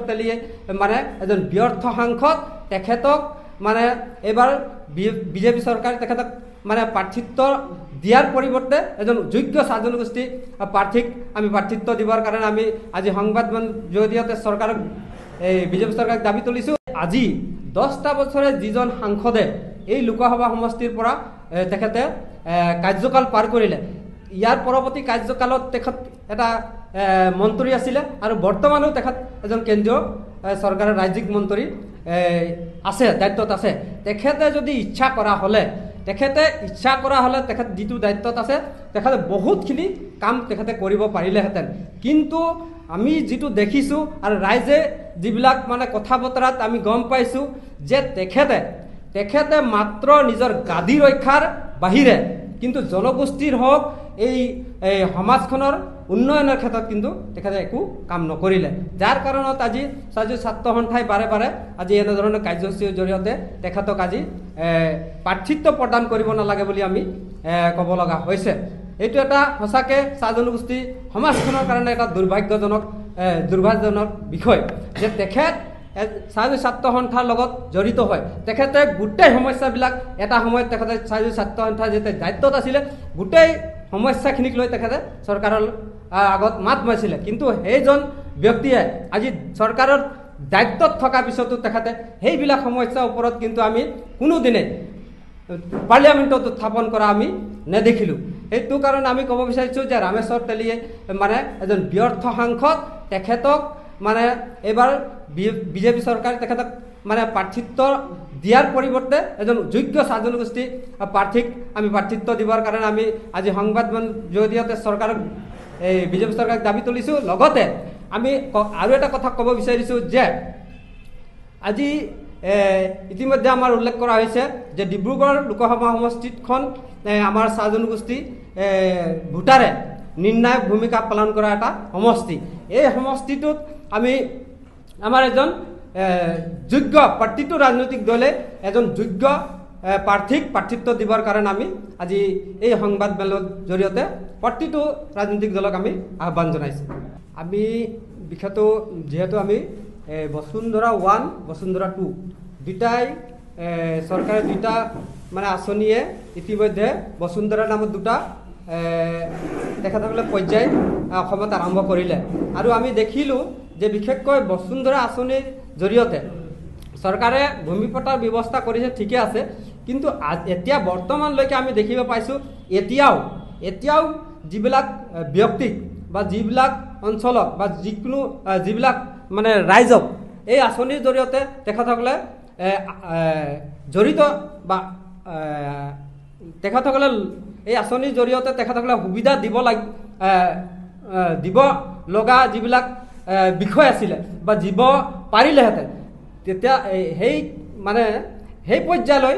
তেলিয়ে মানে এজন ব্যৰ্থ সাংসদ তেখেতক মানে এবাৰ বিজেপি চৰকাৰে তেখেতক মানে প্ৰাৰ্থিত্ব দিয়াৰ পৰিৱৰ্তে এজন যোগ্য চাহ জনগোষ্ঠী প্ৰাৰ্থীক আমি প্ৰাৰ্থিত্ব দিবৰ কাৰণে আমি আজি সংবাদ জৰিয়তে চৰকাৰক বিজেপি চৰকাৰক দাবী তুলিছোঁ। আজি 10টা বছৰে যিজন সাংসদে এই লোকসভা সমষ্টিৰ পৰা তেখেতে কাৰ্যকাল পাৰ কৰিলে, ইয়াৰ পৰৱৰ্তী কাৰ্যকালত তেখেত এটা মন্ত্ৰী আছিলে আৰু বৰ্তমানেও তেখেত এজন কেন্দ্ৰীয় চৰকাৰৰ ৰাজ্যিক মন্ত্ৰী আছে, দায়িত্বত আছে। তেখেতে যদি ইচ্ছা কৰা হ'লে তেখেত যিটো দায়িত্বত আছে তেখেতে বহুতখিনি কাম তেখেতে কৰিব পাৰিলেহেঁতেন। কিন্তু আমি যিটো দেখিছোঁ আৰু ৰাইজে যিবিলাক মানে কথা বতৰাত আমি গম পাইছোঁ যে তেখেতে মাত্ৰ নিজৰ গাদী ৰক্ষাৰ বাহিৰে কিন্তু জনগোষ্ঠীৰ হওক এই সমাজখনৰ উন্নয়নৰ ক্ষেত্ৰত কিন্তু তেখেতে একো কাম নকৰিলে। যাৰ কাৰণত আজি ছাত্ৰ সন্থাই বাৰে বাৰে আজি এনেধৰণৰ কাৰ্যসূচীৰ জৰিয়তে তেখেতক আজি প্ৰাৰ্থিত্ব প্ৰদান কৰিব নালাগে বুলি আমি ক'ব লগা হৈছে। এইটো এটা সঁচাকৈ চাহ জনগোষ্ঠী সমাজখনৰ কাৰণে এটা দুৰ্ভাগ্যজনক বিষয় যে তেখেত ছাত্ৰ সন্থাৰ লগত জড়িত হয়। তেখেতে গোটেই সমস্যাবিলাক এটা সময়ত তেখেতে ছাত্ৰ সন্থাৰ যেতিয়া দায়িত্বত আছিলে গোটেই সমস্যাখিনিক লৈ তেখেতে চৰকাৰৰ আগত মাত মাৰিছিলে। কিন্তু সেইজন ব্যক্তিয়ে আজি চৰকাৰৰ দায়িত্বত থকাৰ পিছতো তেখেতে সেইবিলাক সমস্যাৰ ওপৰত কিন্তু আমি কোনোদিনে পাৰ্লিয়ামেণ্টত উত্থাপন কৰা আমি নেদেখিলোঁ। সেইটো কাৰণে আমি ক'ব বিচাৰিছোঁ যে ৰামেশ্বৰ তেলীয়ে মানে এজন ব্যৰ্থ সাংসদ, তেখেতক মানে এবাৰ বিজেপি চৰকাৰে তেখেতক মানে প্ৰাৰ্থিত্ব দিয়াৰ পৰিৱৰ্তে এজন যোগ্য চাহ জনগোষ্ঠী প্ৰাৰ্থীক আমি প্ৰাৰ্থিত্ব দিবৰ কাৰণে আমি আজি সংবাদ জৰিয়তে চৰকাৰক বিজেপি চৰকাৰক দাবী তুলিছোঁ। লগতে আমি আৰু এটা কথা ক'ব বিচাৰিছোঁ যে আজি ইতিমধ্যে আমাৰ উল্লেখ কৰা হৈছে যে ডিব্ৰুগড় লোকসভা সমষ্টিখন আমাৰ চাহ জনগোষ্ঠী ভোটাৰে নিৰ্ণায়ক ভূমিকা পালন কৰা এটা সমষ্টি। এই সমষ্টিটোত আমাৰ এজন যোগ্য প্ৰতিটো ৰাজনৈতিক দলে এজন যোগ্য প্ৰাৰ্থীক প্ৰাৰ্থিত্ব দিবৰ কাৰণে আমি আজি এই সংবাদ মেলৰ জৰিয়তে প্ৰতিটো ৰাজনৈতিক দলক আমি আহ্বান জনাইছোঁ। আমি বিশেষতো যিহেতু আমি বসুন্ধৰা 1 বসুন্ধৰা 2 দুটাই চৰকাৰে দুটা মানে আঁচনিয়ে ইতিমধ্যে বসুন্ধৰা নামত দুটা তেখেতসকলে পৰ্যায় অসমত আৰম্ভ কৰিলে আৰু আমি দেখিলোঁ যে বিশেষকৈ বসুন্ধৰা আঁচনিৰ জৰিয়তে চৰকাৰে ভূমি পট্টাৰ ব্যৱস্থা কৰিছে, ঠিকে আছে। কিন্তু এতিয়া বৰ্তমানলৈকে আমি দেখিব পাইছোঁ এতিয়াও যিবিলাক ব্যক্তিক বা যিবিলাক অঞ্চলক বা যিবিলাক মানে ৰাইজক এই আঁচনিৰ জৰিয়তে তেখেতসকলে জড়িত বা তেখেতসকলে এই আঁচনিৰ জৰিয়তে তেখেতসকলে সুবিধা দিব লগা যিবিলাক বিষয় আছিলে বা দিব পাৰিলেহেঁতেন, তেতিয়া সেই পৰ্যায়লৈ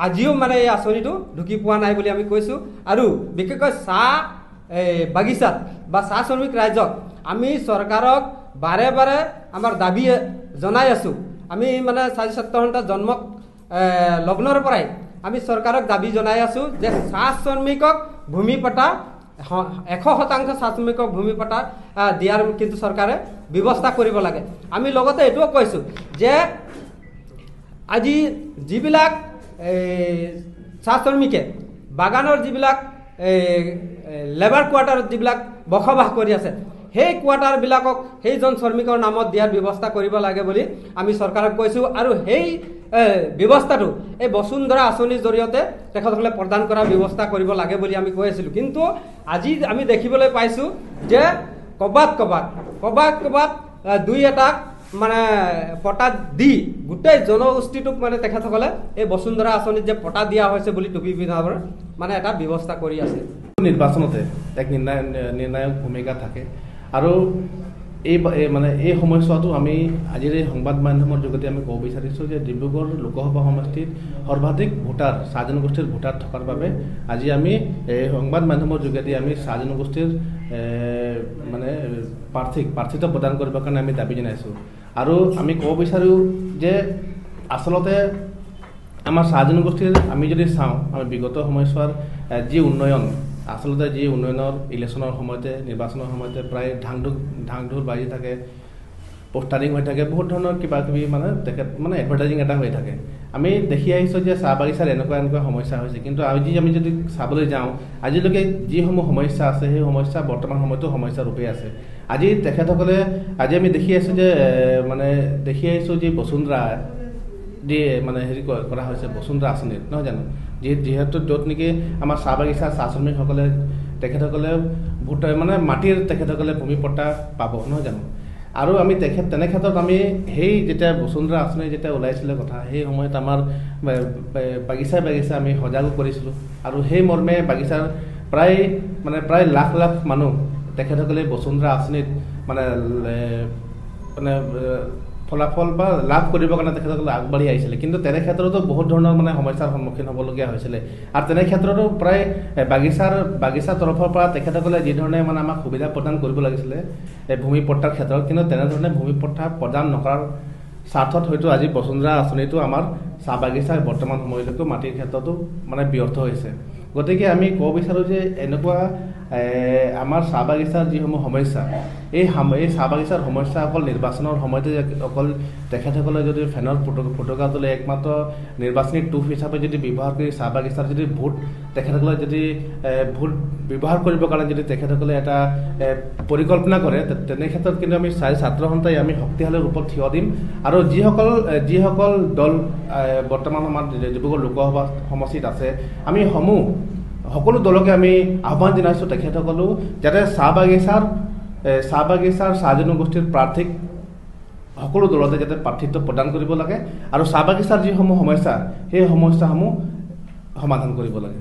আজিও মানে এই আঁচনিটো ঢুকি পোৱা নাই বুলি আমি কৈছোঁ। আৰু বিশেষকৈ চাহ বাগিচাত বা চাহ শ্ৰমিক ৰাইজক আমি চৰকাৰক বাৰে বাৰে আমাৰ দাবী জনাই আছোঁ। আমি মানে ছাত্ৰ সন্থাৰ জন্মক লগ্নৰ পৰাই আমি চৰকাৰক দাবী জনাই আছোঁ যে চাহ শ্ৰমিকক ভূমি পট্টা 100% চাহ শ্ৰমিকক ভূমি পট্টা দিয়াৰ কিন্তু চৰকাৰে ব্যৱস্থা কৰিব লাগে। আমি লগতে এইটোও কৈছোঁ যে আজি যিবিলাক চাহ শ্ৰমিকে বাগানৰ যিবিলাক লেবাৰ কোৱাৰ্টাৰত যিবিলাক বসবাস কৰি আছে সেই কোৱাৰ্টাৰবিলাকক সেইজন শ্ৰমিকৰ নামত দিয়াৰ ব্যৱস্থা কৰিব লাগে বুলি আমি চৰকাৰক কৈছোঁ। আৰু সেই ব্যৱস্থাটো এই বসুন্ধৰা আঁচনিৰ জৰিয়তে তেখেতসকলে প্ৰদান কৰাৰ ব্যৱস্থা কৰিব লাগে বুলি আমি কৈ আছিলোঁ। কিন্তু আজি আমি দেখিবলৈ পাইছোঁ যে ক'ৰবাত দুই এটাক মানে পটা দি গোটেই জনগোষ্ঠীটোক মানে তেখেতসকলে এই বসুন্ধৰা আঁচনিত যে পটা দিয়া হৈছে বুলি টুপি পিন্ধাবৰ মানে এটা ব্যৱস্থা কৰি আছে। নিৰ্বাচনতে এক নিৰ্ণায়ক ভূমিকা থাকে আৰু এই সময়ছোৱাটো আমি আজিৰ এই সংবাদ মাধ্যমৰ যোগেদি আমি ক'ব বিচাৰিছোঁ যে ডিব্ৰুগড় লোকসভা সমষ্টিত সৰ্বাধিক ভোটাৰ চাহ জনগোষ্ঠীৰ ভোটাৰ থকাৰ বাবে আজি আমি এই সংবাদ মাধ্যমৰ যোগেদি আমি চাহ জনগোষ্ঠীৰ মানে প্ৰাৰ্থিত্ব প্ৰদান কৰিবৰ কাৰণে আমি দাবী জনাইছোঁ। আৰু আমি ক'ব বিচাৰোঁ যে আচলতে আমাৰ চাহ জনগোষ্ঠীৰ আমি যদি চাওঁ আমি বিগত সময়ছোৱাৰ যি উন্নয়ন আচলতে যি উন্নয়নৰ ইলেকশ্যনৰ সময়তে নিৰ্বাচনৰ সময়তে প্ৰায় ঢাং ঢোল বাজি থাকে পোষ্টাৰিং হৈ থাকে, বহুত ধৰণৰ কিবা কিবি মানে তেখেত মানে এডভাৰটাইজিং এটা হৈ থাকে। আমি দেখি আহিছোঁ যে চাহ বাগিচাৰ এনেকুৱা সমস্যা হৈছে, কিন্তু আমি যদি চাবলৈ যাওঁ আজিলৈকে যিসমূহ সমস্যা আছে সেই সমস্যা বৰ্তমান সময়তো সমস্যা ৰূপে আছে। আজি আমি দেখি আছোঁ যে দেখি আহিছোঁ যে বসুন্ধৰা দিয়ে মানে হেৰি কৰা হৈছে বসুন্ধৰা আঁচনিত, নহয় জানো? যিহেতু য'ত নেকি আমাৰ চাহ বাগিচা চাহ শ্ৰমিকসকলে তেখেতসকলে মানে মাটিৰ তেখেতসকলে ভূমি পট্টা পাব, নহয় জানো? আৰু আমি তেনে ক্ষেত্ৰত আমি সেই যেতিয়া বসুন্ধৰা আঁচনি যেতিয়া ওলাইছিলে কথা, সেই সময়ত আমাৰ বাগিচাই আমি সজাগো কৰিছিলোঁ, আৰু সেই মৰ্মে বাগিচাৰ প্ৰায় লাখ মানুহ তেখেতসকলে বসুন্ধৰা আঁচনিত ফলাফল বা লাভ কৰিবৰ কাৰণে তেখেতসকলে আগবাঢ়ি আহিছিলে। কিন্তু তেনে ক্ষেত্ৰতো বহুত ধৰণৰ সমস্যাৰ সন্মুখীন হ'বলগীয়া হৈছিলে, আৰু তেনে ক্ষেত্ৰতো প্ৰায় বাগিচাৰ তৰফৰ পৰা তেখেতসকলে যিধৰণে আমাক সুবিধা প্ৰদান কৰিব লাগিছিলে ভূমি পট্টাৰ ক্ষেত্ৰত, কিন্তু তেনেধৰণে ভূমি পট্টা প্ৰদান নকৰাৰ স্বাৰ্থত হয়তো আজি বসুন্ধৰা আঁচনিটো আমাৰ চাহ বাগিচাৰ বৰ্তমান সময়লৈকে মাটিৰ ক্ষেত্ৰতো ব্যৰ্থ হৈছে। গতিকে আমি ক'ব বিচাৰোঁ যে এনেকুৱা আমাৰ চাহ বাগিচাৰ যিসমূহ সমস্যা, এই চাহ বাগিচাৰ সমস্যা অকল নিৰ্বাচনৰ সময়তে অকল তেখেতসকলে যদি ফেনৰ ফটকা তুলে একমাত্ৰ নিৰ্বাচনী টুপ হিচাপে যদি ব্যৱহাৰ কৰি চাহ বাগিচাৰ যদি তেখেতসকলে যদি ভোট ব্যৱহাৰ কৰিবৰ কাৰণে যদি তেখেতসকলে এটা পৰিকল্পনা কৰে, তেনে ক্ষেত্ৰত কিন্তু আমি ছাত্ৰ সন্থাই আমি শক্তিশালী ৰূপত থিয় দিম, আৰু যিসকল দল বৰ্তমান আমাৰ ডিব্ৰুগড় লোকসভা সমষ্টিত আছে, আমি সকলো দলকে আমি আহ্বান জনাইছোঁ তেখেতসকলেও যাতে চাহ বাগিচাৰ চাহ জনগোষ্ঠীৰ প্ৰাৰ্থীক সকলো দলতে যাতে প্ৰাৰ্থিত্ব প্ৰদান কৰিব লাগে, আৰু চাহ বাগিচাৰ যিসমূহ সমস্যা সেই সমস্যাসমূহ সমাধান কৰিব লাগে।